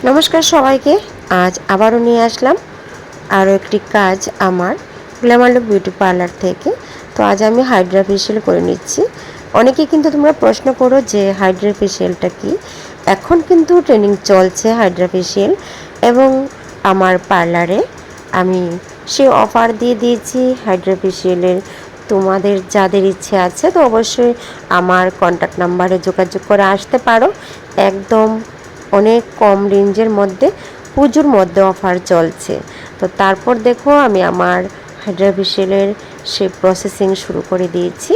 নমস্কার সবাইকে। আজ আবারও নিয়ে আসলাম আরও একটি কাজ আমার গ্ল্যামার লুক বিউটি পার্লার থেকে। তো আজ আমি হাইড্রা ফেশিয়াল করে নিচ্ছি। অনেকেই কিন্তু তোমরা প্রশ্ন করো যে হাইড্রা ফেশিয়ালটা কি। এখন কিন্তু ট্রেনিং চলছে হাইড্রা ফেশিয়াল, এবং আমার পার্লারে আমি সে অফার দিয়ে দিয়েছি হাইড্রা ফেশিয়ালের। তোমাদের যাদের ইচ্ছে আছে তো অবশ্যই আমার কন্ট্যাক্ট নাম্বারে যোগাযোগ করে আসতে পারো। একদম অনেক কম রেঞ্জের মধ্যে পুজোর মধ্যে অফার চলছে। তো তারপর দেখো আমি আমার হাইড্রা ফেশিয়ালের সেই প্রসেসিং শুরু করে দিয়েছি।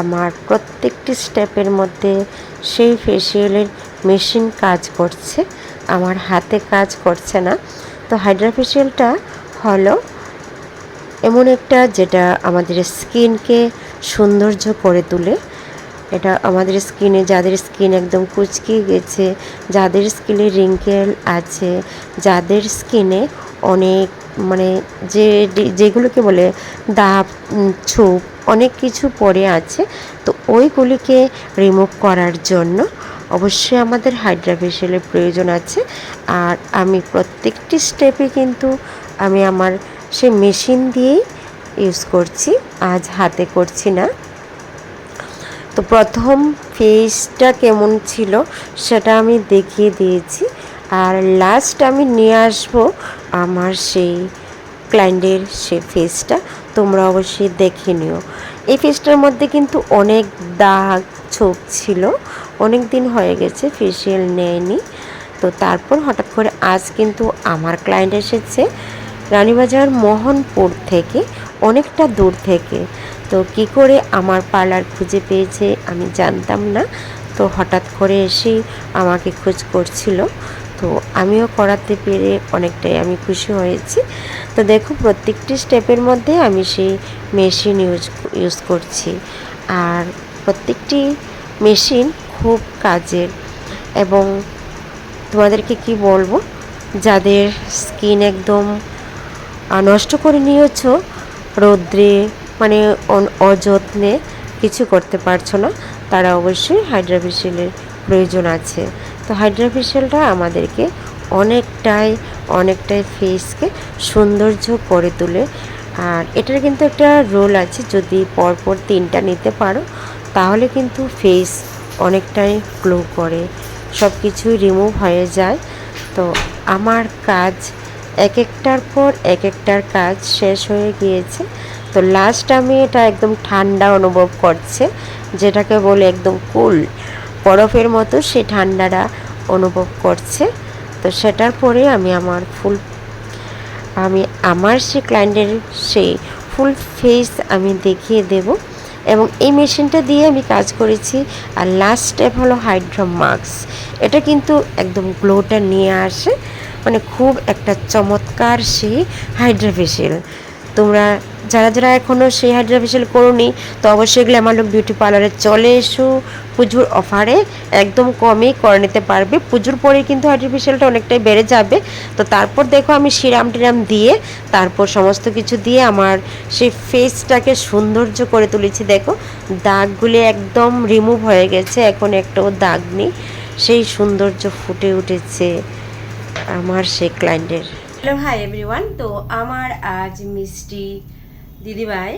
আমার প্রত্যেকটি স্টেপের মধ্যে সেই ফেশিয়ালের মেশিন কাজ করছে, আমার হাতে কাজ করছে না। তো হাইড্রা ফেশিয়ালটা হলো এমন একটা যেটা আমাদের স্কিনকে সৌন্দর্য করে তোলে। এটা আমাদের স্কিনে, যাদের স্কিন একদম কুচকে গেছে, যাদের স্কিনে রিঙ্কেল আছে, যাদের স্কিনে অনেক যেগুলোকে বলে দাগ, ছোপ, অনেক কিছু পড়ে আছে, তো ওইগুলিকে রিমুভ করার জন্য অবশ্যই আমাদের হাইড্রা ফেশিয়ালের প্রয়োজন আছে। আর আমি প্রত্যেকটি স্টেপে কিন্তু আমি আমার সেই মেশিন দিয়েই ইউজ করছি, আজ হাতে করছি না। তো প্রথম ফেসটা কেমন ছিল সেটা আমি দেখিয়ে দিয়েছি, আর লাস্ট আমি নিয়ে আসবো আমার সেই ক্লায়েন্টের সেই ফেসটা। তোমরা অবশ্যই দেখে নিও। এই ফেসটার মধ্যে কিন্তু অনেক দাগ ছোপ ছিল, অনেক দিন হয়ে গেছে ফেসিয়াল নেয়নি। তো তারপর হঠাৎ করে আজ কিন্তু আমার ক্লায়েন্ট এসেছে রানীবাজার মোহনপুর থেকে, অনেকটা দূর থেকে। তো কি করে আমার পার্লার খুঁজে পেয়েছে আমি জানতাম না। তো হঠাৎ করে এসেই আমাকে খোঁজ করছিল, তো আমিও করাতে পেরে অনেকটাই আমি খুশি হয়েছি। তো দেখো প্রত্যেকটি স্টেপের মধ্যে আমি সেই মেশিন ইউজ করছি, আর প্রত্যেকটি মেশিন খুব কাজের। এবং তোমাদেরকে কি বলবো, যাদের স্কিন একদম নষ্ট করে নিয়েছ, রৌদ্রে অযত্নে কিছু করতে পারছো না, তারা অবশ্যই হাইড্রা ফেশিয়ালের প্রয়োজন আছে। তো হাইড্রা ফেশিয়ালটা আমাদেরকে অনেকটাই ফেসকে সৌন্দর্য করে তোলে। আর এটার কিন্তু একটা রোল আছে, যদি পরপর 3টা নিতে পারো তাহলে কিন্তু ফেস অনেকটাই গ্লো করে, সব কিছুই রিমুভ হয়ে যায়। তো আমার কাজ একটার পর একটার কাজ শেষ হয়ে গিয়েছে। তো লাস্ট আমি এটা একদম ঠান্ডা অনুভব করছে, যেটাকে বলে একদম কুল বরফের মতো সেই ঠান্ডাটা অনুভব করছে। তো সেটার পরে আমি আমার সেই ক্লায়েন্টের সেই ফুল ফেস আমি দেখিয়ে দেব। এবং এই মেশিনটা দিয়ে আমি কাজ করেছি। আর লাস্ট স্টেপ হলো হাইড্রা মাস্ক। এটা কিন্তু একদম গ্লোটা নিয়ে আসে, খুব একটা চমৎকার সেই হাইড্রা ফেশিয়াল। তোমরা যারা এখনও সেই হাইড্রা ফেশিয়াল করোনি তো অবশ্যই গ্ল্যামার লুক বিউটি পার্লারে চলে এসো। পুজোর অফারে একদম কমেই করে নিতে পারবে। পুজোর পরে কিন্তু হাইড্রা ফেশিয়ালটা অনেকটাই বেড়ে যাবে। তো তারপর দেখো আমি সিরাম টিরাম দিয়ে, তারপর সমস্ত কিছু দিয়ে আমার সেই ফেসটাকে সৌন্দর্য করে তুলেছি। দেখো দাগগুলি একদম রিমুভ হয়ে গেছে, এখন একটাও দাগ নেই, সেই সৌন্দর্য ফুটে উঠেছে আমার সেই ক্লায়েন্টের। Hello, hi everyone. তো আমার আজ মিষ্টি দিদিভাই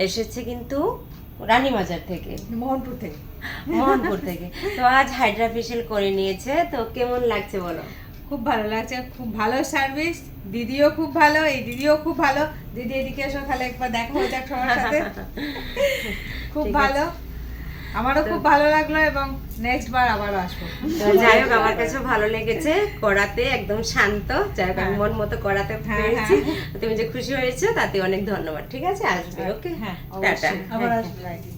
এসেছে কিন্তু রানীবাজার থেকে, মোহনপুর থেকে। তো আজ হাইড্রা ফেশিয়াল করে নিয়েছে। তো কেমন লাগছে বলো? খুব ভালো লাগছে, খুব ভালো সার্ভিস। দিদিও খুব ভালো, এই দিদিও খুব ভালো। দিদি এদিকে এসো, খালি একবার দেখা হয়ে যাক সবার সাথে। খুব ভালো, আমারও খুব ভালো লাগলো, এবং নেক্সট বার আবারও আসবো। যাই হোক, আমার কাছেও ভালো লেগেছে করাতে, একদম শান্ত। যাই হোক, আমি মন মতো করাতে পেরেছি। তুমি যে খুশি হয়েছো তাতে অনেক ধন্যবাদ। ঠিক আছে, আসবে। ওকে, হ্যাঁ, টাটা। আবার আসবে।